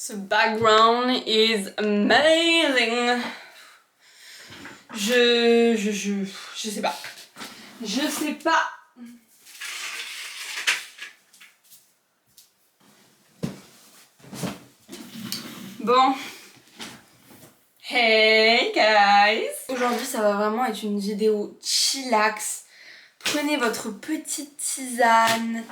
The background is amazing. Je sais pas. Je sais pas. Bon. Hey guys. Aujourd'hui ça va vraiment être une vidéo chillax. Prenez votre petite tisane,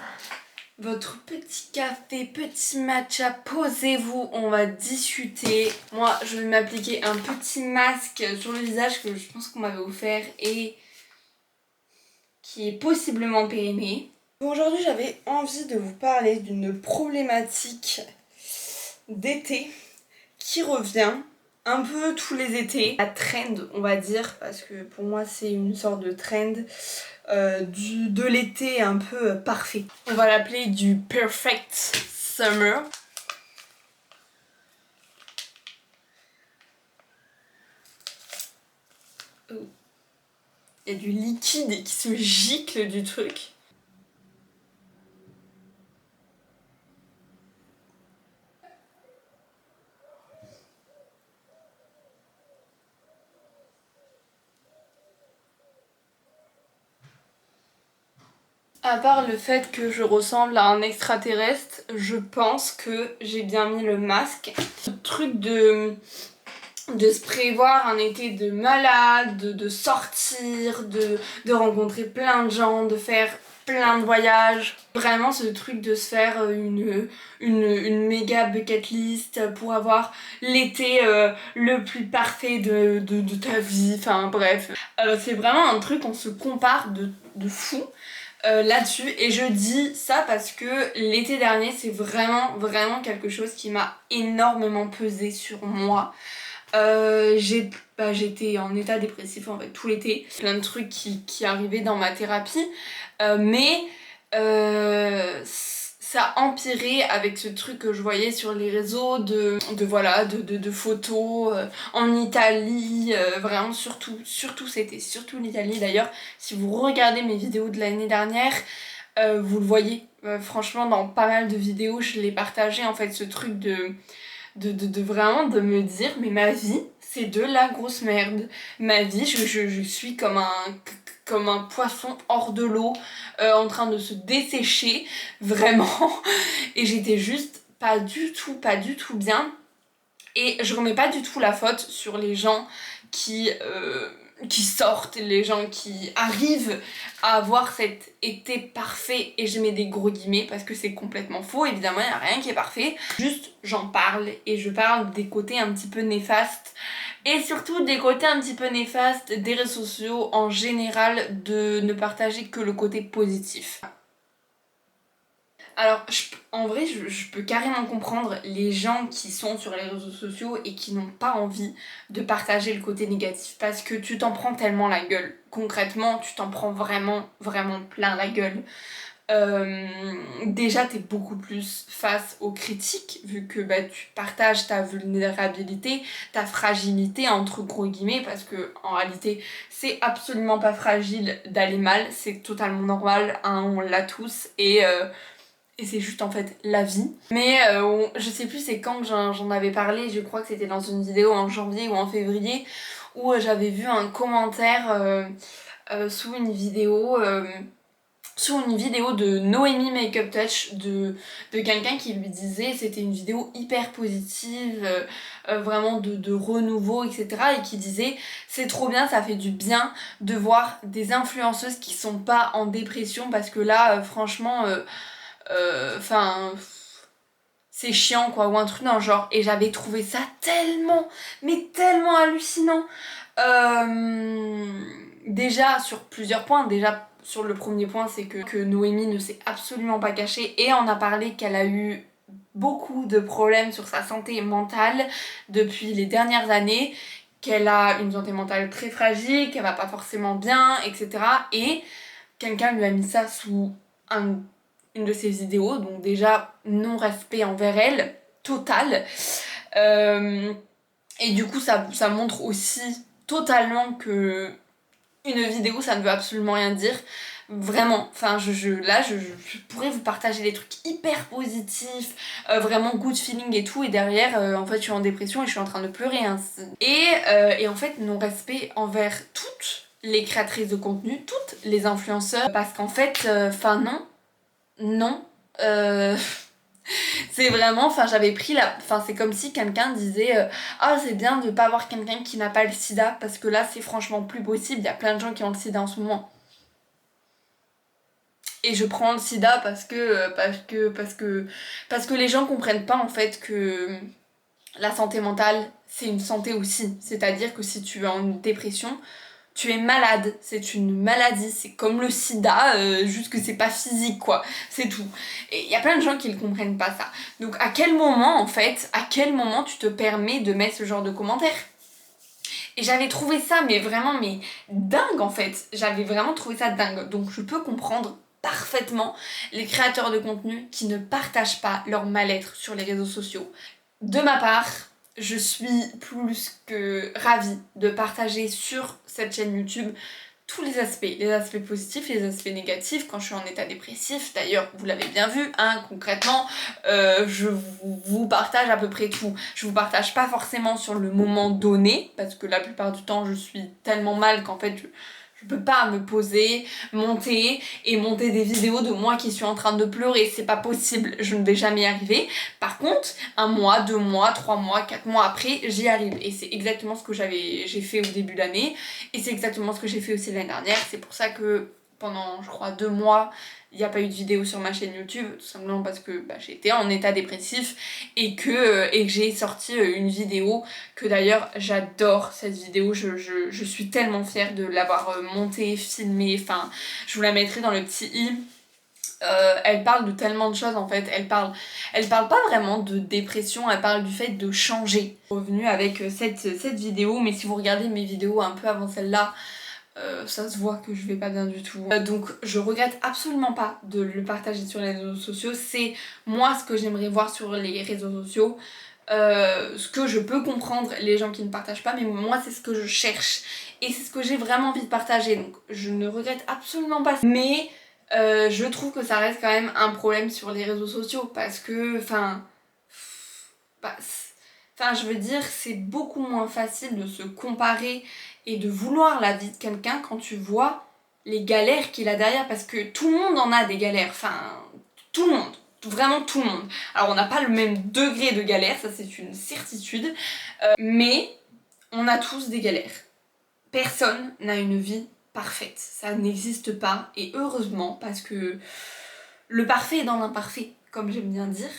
votre petit café, petit matcha, posez-vous, on va discuter. Moi je vais m'appliquer un petit masque sur le visage que je pense qu'on m'avait offert et qui est possiblement périmé. Aujourd'hui j'avais envie de vous parler d'une problématique d'été qui revient un peu tous les étés. La trend on va dire, parce que pour moi c'est une sorte de trend de l'été un peu parfait. On va l'appeler du perfect summer. Oh. Il y a du liquide qui se gicle du truc. À part le fait que je ressemble à un extraterrestre, je pense que j'ai bien mis le masque. Ce truc de se prévoir un été de malade, de sortir, de rencontrer plein de gens, de faire plein de voyages. Vraiment ce truc de se faire une méga bucket list pour avoir l'été le plus parfait de ta vie, enfin bref. C'est vraiment un truc, on se compare de fou. Là-dessus, et je dis ça parce que l'été dernier c'est vraiment quelque chose qui m'a énormément pesé sur moi. J'étais en état dépressif en fait tout l'été, plein de trucs qui arrivaient dans ma thérapie, mais ça empiré avec ce truc que je voyais sur les réseaux de photos en Italie, vraiment surtout c'était surtout l'Italie. D'ailleurs si vous regardez mes vidéos de l'année dernière, vous le voyez, franchement dans pas mal de vidéos je l'ai partagé en fait, ce truc de vraiment de me dire mais ma vie c'est de la grosse merde, ma vie je suis comme un poisson hors de l'eau en train de se dessécher vraiment et j'étais juste pas du tout bien. Et je remets pas du tout la faute sur les gens qui sortent, les gens qui arrivent à avoir cet été parfait, et je mets des gros guillemets parce que c'est complètement faux, évidemment il n'y a rien qui est parfait, juste j'en parle et je parle des côtés un petit peu néfastes et surtout des côtés un petit peu néfastes des réseaux sociaux en général, de ne partager que le côté positif. Alors, en vrai, je peux carrément comprendre les gens qui sont sur les réseaux sociaux et qui n'ont pas envie de partager le côté négatif, parce que tu t'en prends tellement la gueule. Concrètement, tu t'en prends vraiment plein la gueule. Déjà, t'es beaucoup plus face aux critiques, vu que tu partages ta vulnérabilité, ta fragilité, entre gros guillemets, parce que en réalité, c'est absolument pas fragile d'aller mal, c'est totalement normal, hein, on l'a tous, et c'est juste en fait la vie. Mais je sais plus c'est quand que j'en avais parlé, je crois que c'était dans une vidéo en janvier ou en février, où j'avais vu un commentaire sous une vidéo de Noémie Makeup Touch, de quelqu'un qui lui disait, c'était une vidéo hyper positive, vraiment de renouveau, etc. Et qui disait c'est trop bien, ça fait du bien de voir des influenceuses qui sont pas en dépression, parce que là franchement c'est chiant quoi, ou un truc dans le genre. Et j'avais trouvé ça tellement hallucinant, déjà sur plusieurs points. Déjà sur le premier point, c'est que Noémie ne s'est absolument pas cachée et en a parlé qu'elle a eu beaucoup de problèmes sur sa santé mentale depuis les dernières années, qu'elle a une santé mentale très fragile, qu'elle va pas forcément bien, etc. Et quelqu'un lui a mis ça sous une de ses vidéos, donc déjà non-respect envers elle, total. Et du coup ça montre aussi totalement que une vidéo ça ne veut absolument rien dire. Vraiment, enfin là je pourrais vous partager des trucs hyper positifs, vraiment good feeling et tout, et derrière en fait je suis en dépression et je suis en train de pleurer, hein. Et en fait non respect envers toutes les créatrices de contenu, toutes les influenceurs, parce qu'en fait, enfin non, euh, c'est vraiment, enfin j'avais pris la, enfin c'est comme si quelqu'un disait ah c'est bien de pas avoir quelqu'un qui n'a pas le sida, parce que là c'est franchement plus possible, il y a plein de gens qui ont le sida en ce moment. Et je prends le sida parce que les gens comprennent pas en fait que la santé mentale c'est une santé aussi. C'est-à-dire que si tu es en dépression, tu es malade, c'est une maladie, c'est comme le sida, juste que c'est pas physique quoi, c'est tout. Et il y a plein de gens qui ne comprennent pas ça. Donc à quel moment en fait, à quel moment tu te permets de mettre ce genre de commentaires? Et j'avais trouvé ça mais vraiment mais dingue en fait, j'avais vraiment trouvé ça dingue. Donc je peux comprendre parfaitement les créateurs de contenu qui ne partagent pas leur mal-être sur les réseaux sociaux. De ma part, je suis plus que ravie de partager sur cette chaîne YouTube tous les aspects positifs, les aspects négatifs, quand je suis en état dépressif. D'ailleurs, vous l'avez bien vu, hein, concrètement, je vous partage à peu près tout. Je vous partage pas forcément sur le moment donné, parce que la plupart du temps, je suis tellement mal qu'en fait, je peux pas me poser, monter des vidéos de moi qui suis en train de pleurer, c'est pas possible, je ne vais jamais y arriver. Par contre, 1 mois, 2 mois, 3 mois, 4 mois après, j'y arrive. Et c'est exactement ce que j'ai fait au début d'année, et c'est exactement ce que j'ai fait aussi l'année dernière. C'est pour ça que pendant, je crois, 2 mois, il n'y a pas eu de vidéo sur ma chaîne YouTube, tout simplement parce que j'étais en état dépressif et que j'ai sorti une vidéo que d'ailleurs j'adore cette vidéo, je suis tellement fière de l'avoir montée, filmée, enfin je vous la mettrai dans le petit i. Elle parle de tellement de choses en fait, elle parle pas vraiment de dépression, elle parle du fait de changer. Je suis revenue avec cette vidéo, mais si vous regardez mes vidéos un peu avant celle-là, ça se voit que je vais pas bien du tout. Donc je regrette absolument pas de le partager sur les réseaux sociaux, c'est moi ce que j'aimerais voir sur les réseaux sociaux. Ce que je peux comprendre les gens qui ne partagent pas, mais moi c'est ce que je cherche et c'est ce que j'ai vraiment envie de partager, donc je ne regrette absolument pas. Mais je trouve que ça reste quand même un problème sur les réseaux sociaux parce que, bah, je veux dire, c'est beaucoup moins facile de se comparer et de vouloir la vie de quelqu'un quand tu vois les galères qu'il a derrière, parce que tout le monde en a des galères, tout le monde, vraiment tout le monde. Alors on n'a pas le même degré de galère, ça c'est une certitude, mais on a tous des galères. Personne n'a une vie parfaite, ça n'existe pas, et heureusement, parce que le parfait est dans l'imparfait, comme j'aime bien dire.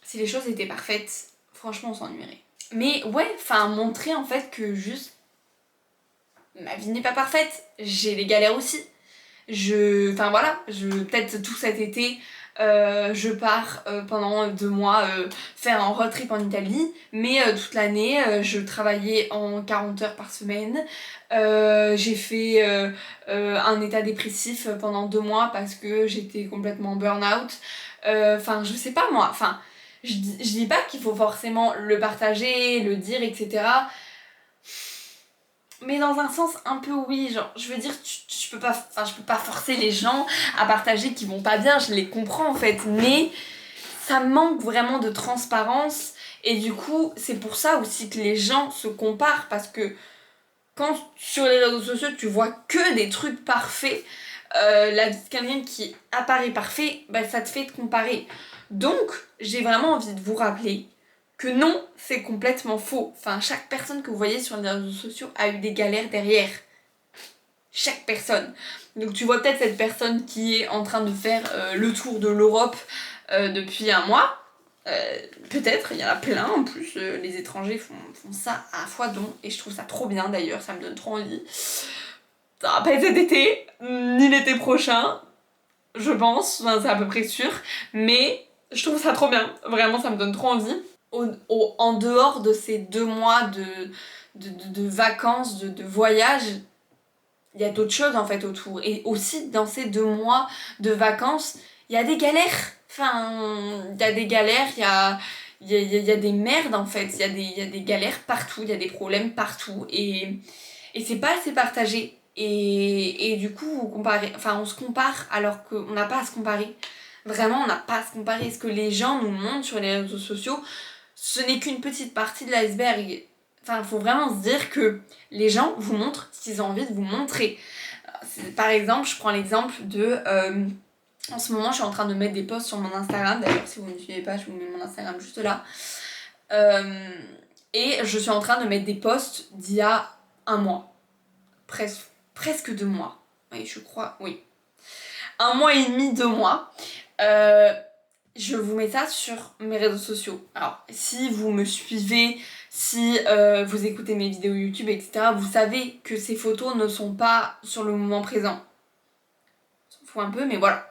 Si les choses étaient parfaites, franchement on s'ennuierait. Mais ouais, montrer en fait que juste ma vie n'est pas parfaite, j'ai des galères aussi. Peut-être tout cet été, je pars pendant 2 mois faire un road trip en Italie, mais toute l'année, je travaillais en 40 heures par semaine. J'ai fait un état dépressif pendant 2 mois parce que j'étais complètement burn-out. Je sais pas moi, je dis pas qu'il faut forcément le partager, le dire, etc. Mais dans un sens un peu oui, genre je veux dire je peux pas forcer les gens à partager qui vont pas bien, je les comprends en fait, mais ça manque vraiment de transparence et du coup c'est pour ça aussi que les gens se comparent, parce que quand sur les réseaux sociaux tu vois que des trucs parfaits, la vie de quelqu'un qui apparaît parfait, ça te fait te comparer. Donc j'ai vraiment envie de vous rappeler que non, c'est complètement faux. Chaque personne que vous voyez sur les réseaux sociaux a eu des galères derrière. Chaque personne. Donc tu vois peut-être cette personne qui est en train de faire le tour de l'Europe depuis 1 mois. Peut-être, il y en a plein en plus, les étrangers font ça à foison et je trouve ça trop bien d'ailleurs, ça me donne trop envie. Ça va pas être cet été, ni l'été prochain, je pense, c'est à peu près sûr, mais je trouve ça trop bien, vraiment ça me donne trop envie. En dehors de ces 2 mois de vacances, de voyage, il y a d'autres choses en fait autour. Et aussi dans ces 2 mois de vacances, il y a des galères. Il y a des galères, il y a des merdes en fait, il y a des galères partout, il y a des problèmes partout. Et c'est pas assez partagé. Et du coup, vous comparez, enfin on se compare alors qu'on n'a pas à se comparer. Vraiment, on n'a pas à se comparer. Ce que les gens nous montrent sur les réseaux sociaux, ce n'est qu'une petite partie de l'iceberg. Enfin, il faut vraiment se dire que les gens vous montrent ce qu'ils ont envie de vous montrer. Par exemple, je prends l'exemple de... en ce moment, je suis en train de mettre des posts sur mon Instagram. D'ailleurs, si vous ne me suivez pas, je vous mets mon Instagram juste là. Et je suis en train de mettre des posts d'il y a un mois. Presque 2 mois. Oui, je crois, oui. 1 mois et demi, 2 mois. Je vous mets ça sur mes réseaux sociaux. Alors, si vous me suivez, si vous écoutez mes vidéos YouTube, etc., vous savez que ces photos ne sont pas sur le moment présent. On s'en fout un peu, mais voilà.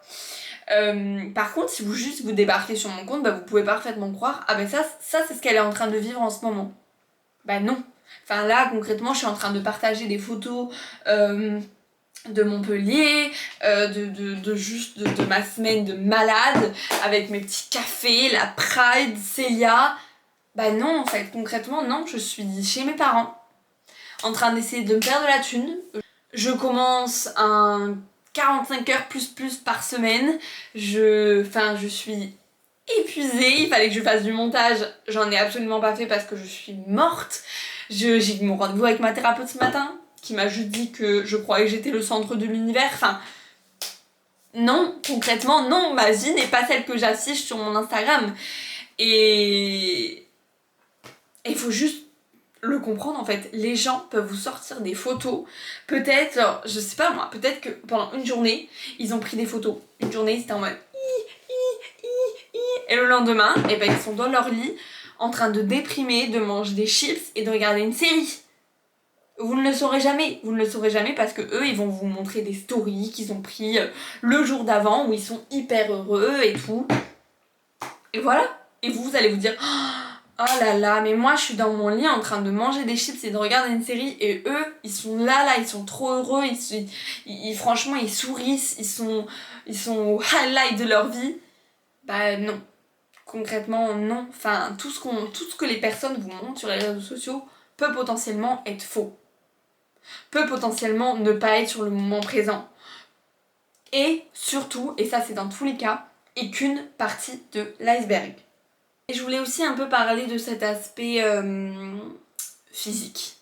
Par contre, si vous débarquez sur mon compte, bah, vous pouvez parfaitement croire, ah ben ça c'est ce qu'elle est en train de vivre en ce moment. Bah non. Enfin là, concrètement, je suis en train de partager des photos de Montpellier, de ma semaine de malade, avec mes petits cafés, la Pride, Célia. Bah non, en fait, concrètement, non, je suis chez mes parents, en train d'essayer de me faire de la thune. Je commence un 45 heures plus par semaine. Je suis épuisée, il fallait que je fasse du montage, j'en ai absolument pas fait parce que je suis morte. J'ai eu mon rendez-vous avec ma thérapeute ce matin, qui m'a juste dit que je croyais que j'étais le centre de l'univers. Enfin, non, concrètement, non, ma vie n'est pas celle que j'affiche sur mon Instagram. Et il faut juste le comprendre en fait. Les gens peuvent vous sortir des photos, peut-être, alors, je sais pas moi, peut-être que pendant une journée, ils ont pris des photos. Une journée, c'était en mode et le lendemain, eh ben, ils sont dans leur lit, en train de déprimer, de manger des chips et de regarder une série. Vous ne le saurez jamais. Vous ne le saurez jamais parce que eux, ils vont vous montrer des stories qu'ils ont pris le jour d'avant où ils sont hyper heureux et tout. Et voilà. Et vous allez vous dire, oh là là, mais moi je suis dans mon lit en train de manger des chips et de regarder une série et eux, ils sont là, ils sont trop heureux, franchement, ils sourient, ils sont au highlight de leur vie. Bah non. Concrètement, non. Enfin, tout ce que les personnes vous montrent sur les réseaux sociaux peut potentiellement être faux. Peut potentiellement ne pas être sur le moment présent. Et surtout, et ça c'est dans tous les cas, est qu'une partie de l'iceberg. Et je voulais aussi un peu parler de cet aspect physique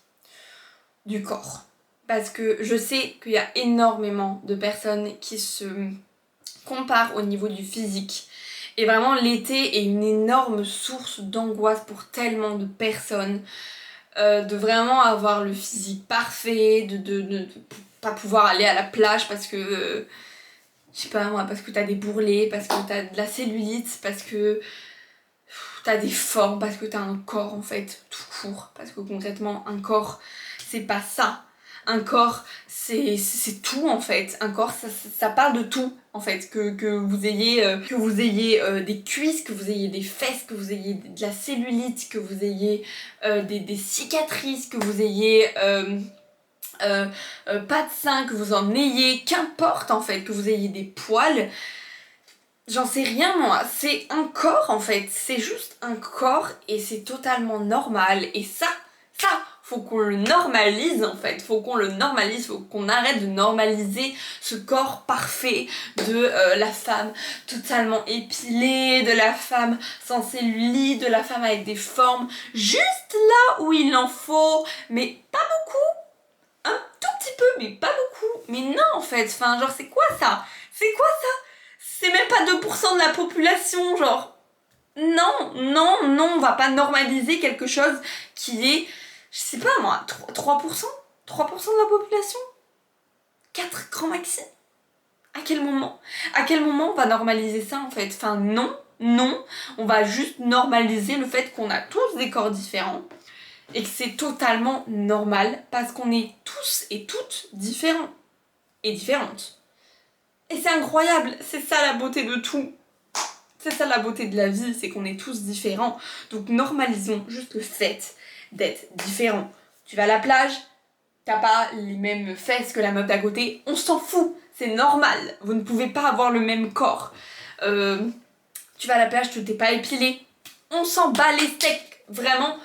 du corps. Parce que je sais qu'il y a énormément de personnes qui se comparent au niveau du physique. Et vraiment, l'été est une énorme source d'angoisse pour tellement de personnes. De vraiment avoir le physique parfait, de pas pouvoir aller à la plage parce que, je sais pas moi, parce que t'as des bourrelets, parce que t'as de la cellulite, parce que t'as des formes, parce que t'as un corps en fait, tout court. Parce que concrètement, un corps, c'est pas ça. Un corps, c'est tout en fait. Un corps, ça parle de tout en fait. Que vous ayez des cuisses, que vous ayez des fesses, que vous ayez de la cellulite, que vous ayez des cicatrices, que vous ayez pas de sein, que vous en ayez, qu'importe en fait, que vous ayez des poils. J'en sais rien moi, c'est un corps en fait, c'est juste un corps et c'est totalement normal. Et ça, faut qu'on le normalise en fait, faut qu'on le normalise, faut qu'on arrête de normaliser ce corps parfait de la femme totalement épilée, de la femme sans cellulite, de la femme avec des formes juste là où il en faut, mais pas beaucoup, un tout petit peu, mais pas beaucoup. Mais non en fait, enfin genre c'est quoi ça? C'est quoi ça? C'est même pas 2% de la population, genre. Non, on va pas normaliser quelque chose qui est, je sais pas moi, 3%? 3% de la population? 4 grands maxi? À quel moment? À quel moment on va normaliser ça en fait? Enfin non, on va juste normaliser le fait qu'on a tous des corps différents et que c'est totalement normal parce qu'on est tous et toutes différents et différentes. Et c'est incroyable, c'est ça la beauté de tout. C'est ça la beauté de la vie, c'est qu'on est tous différents. Donc normalisons juste le fait d'être différents. Tu vas à la plage, t'as pas les mêmes fesses que la meuf d'à côté, on s'en fout, c'est normal. Vous ne pouvez pas avoir le même corps. Tu vas à la plage, tu t'es pas épilé, on s'en bat les steaks, vraiment.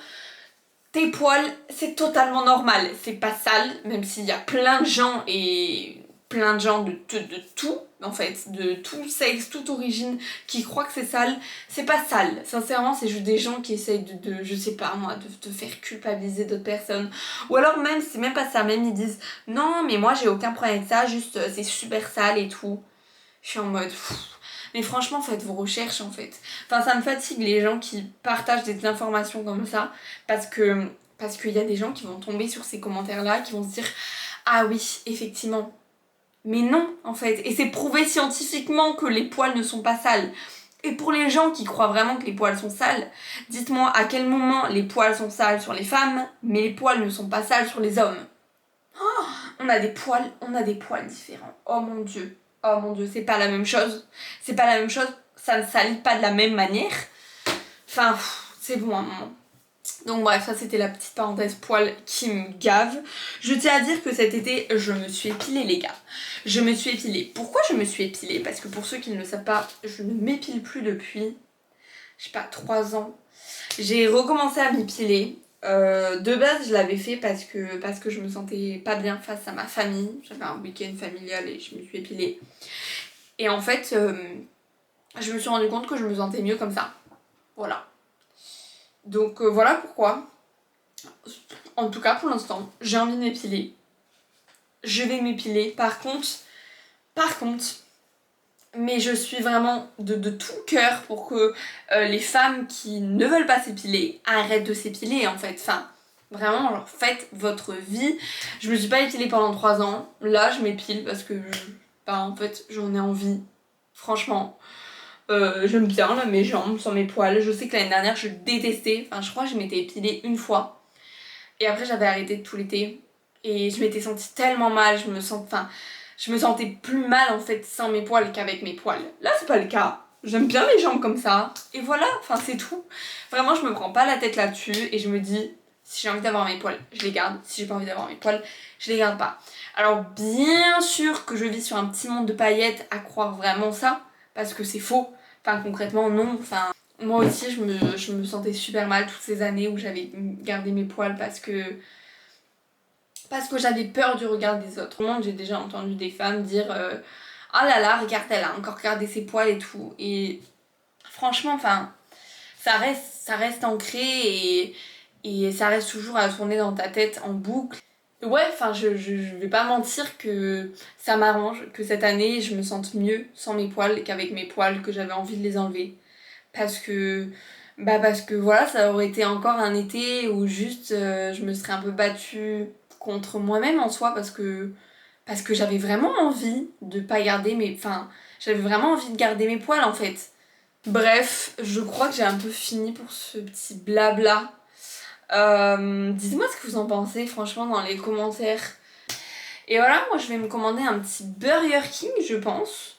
tes poils, c'est totalement normal, c'est pas sale, même s'il y a plein de gens de tout, en fait, de tout sexe, toute origine, qui croient que c'est sale. C'est pas sale, sincèrement, c'est juste des gens qui essayent je sais pas moi, de te faire culpabiliser d'autres personnes. Ou alors même, c'est même pas ça, même ils disent non mais moi j'ai aucun problème avec ça, juste c'est super sale et tout. Je suis en mode mais franchement faites vos recherches en fait. Enfin ça me fatigue les gens qui partagent des informations comme ça parce qu'il y a des gens qui vont tomber sur ces commentaires là, qui vont se dire ah oui effectivement. Mais non en fait, et c'est prouvé scientifiquement que les poils ne sont pas sales. Et pour les gens qui croient vraiment que les poils sont sales, dites-moi à quel moment les poils sont sales sur les femmes, mais les poils ne sont pas sales sur les hommes. On a des poils différents. Oh mon dieu, c'est pas la même chose. C'est pas la même chose, ça ne salit pas de la même manière. Enfin, c'est bon à un moment. Donc bref, ça c'était la petite parenthèse poils qui me gave. Je tiens à dire que cet été, je me suis épilée les gars. Je me suis épilée. Pourquoi je me suis épilée? Parce que pour ceux qui ne le savent pas, je ne m'épile plus depuis, je sais pas, 3 ans. J'ai recommencé à m'épiler. De base, je l'avais fait parce que je me sentais pas bien face à ma famille. J'avais un week-end familial et je me suis épilée. Et en fait, je me suis rendu compte que je me sentais mieux comme ça. Voilà. Donc voilà pourquoi. En tout cas, pour l'instant, j'ai envie de m'épiler. Je vais m'épiler. Par contre, mais je suis vraiment de tout cœur pour que les femmes qui ne veulent pas s'épiler arrêtent de s'épiler en fait. Enfin, vraiment, genre, faites votre vie. Je me suis pas épilée pendant 3 ans. Là, je m'épile parce que, en fait, j'en ai envie. Franchement, j'aime bien là, mes jambes sans mes poils. Je sais que l'année dernière, je détestais. Enfin, je crois que je m'étais épilée une fois. Et après, j'avais arrêté tout l'été. Et je m'étais sentie tellement mal. Je me sentais plus mal en fait sans mes poils qu'avec mes poils. Là, c'est pas le cas. J'aime bien mes jambes comme ça. Et voilà, enfin c'est tout. Vraiment, je me prends pas la tête là-dessus et je me dis, si j'ai envie d'avoir mes poils, je les garde. Si j'ai pas envie d'avoir mes poils, je les garde pas. Alors bien sûr que je vis sur un petit monde de paillettes à croire vraiment ça, parce que c'est faux. Enfin concrètement, non. Enfin, moi aussi, je me sentais super mal toutes ces années où j'avais gardé mes poils parce que j'avais peur du regard des autres. Au monde, j'ai déjà entendu des femmes dire ah là là, regarde, elle a encore gardé ses poils et tout. Et franchement, enfin, ça reste ancré et ça reste toujours à tourner dans ta tête en boucle. Ouais, enfin, je vais pas mentir que ça m'arrange que cette année je me sente mieux sans mes poils qu'avec mes poils, que j'avais envie de les enlever. Parce que parce que voilà, ça aurait été encore un été où juste je me serais un peu battue contre moi-même en soi parce que j'avais vraiment envie de pas garder mes enfin, j'avais vraiment envie de garder mes poils en fait. Bref, je crois que j'ai un peu fini pour ce petit blabla. Dites-moi ce que vous en pensez franchement dans les commentaires. Et voilà, moi je vais me commander un petit Burger King, je pense.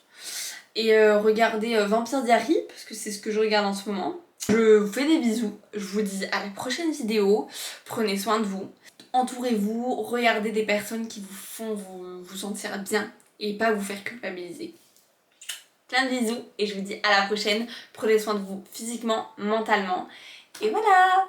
Et regarder Vampire Diary, parce que c'est ce que je regarde en ce moment. Je vous fais des bisous, je vous dis à la prochaine vidéo, prenez soin de vous, entourez-vous, regardez des personnes qui vous font vous sentir bien et pas vous faire culpabiliser. Plein de bisous et je vous dis à la prochaine, prenez soin de vous physiquement, mentalement, et voilà!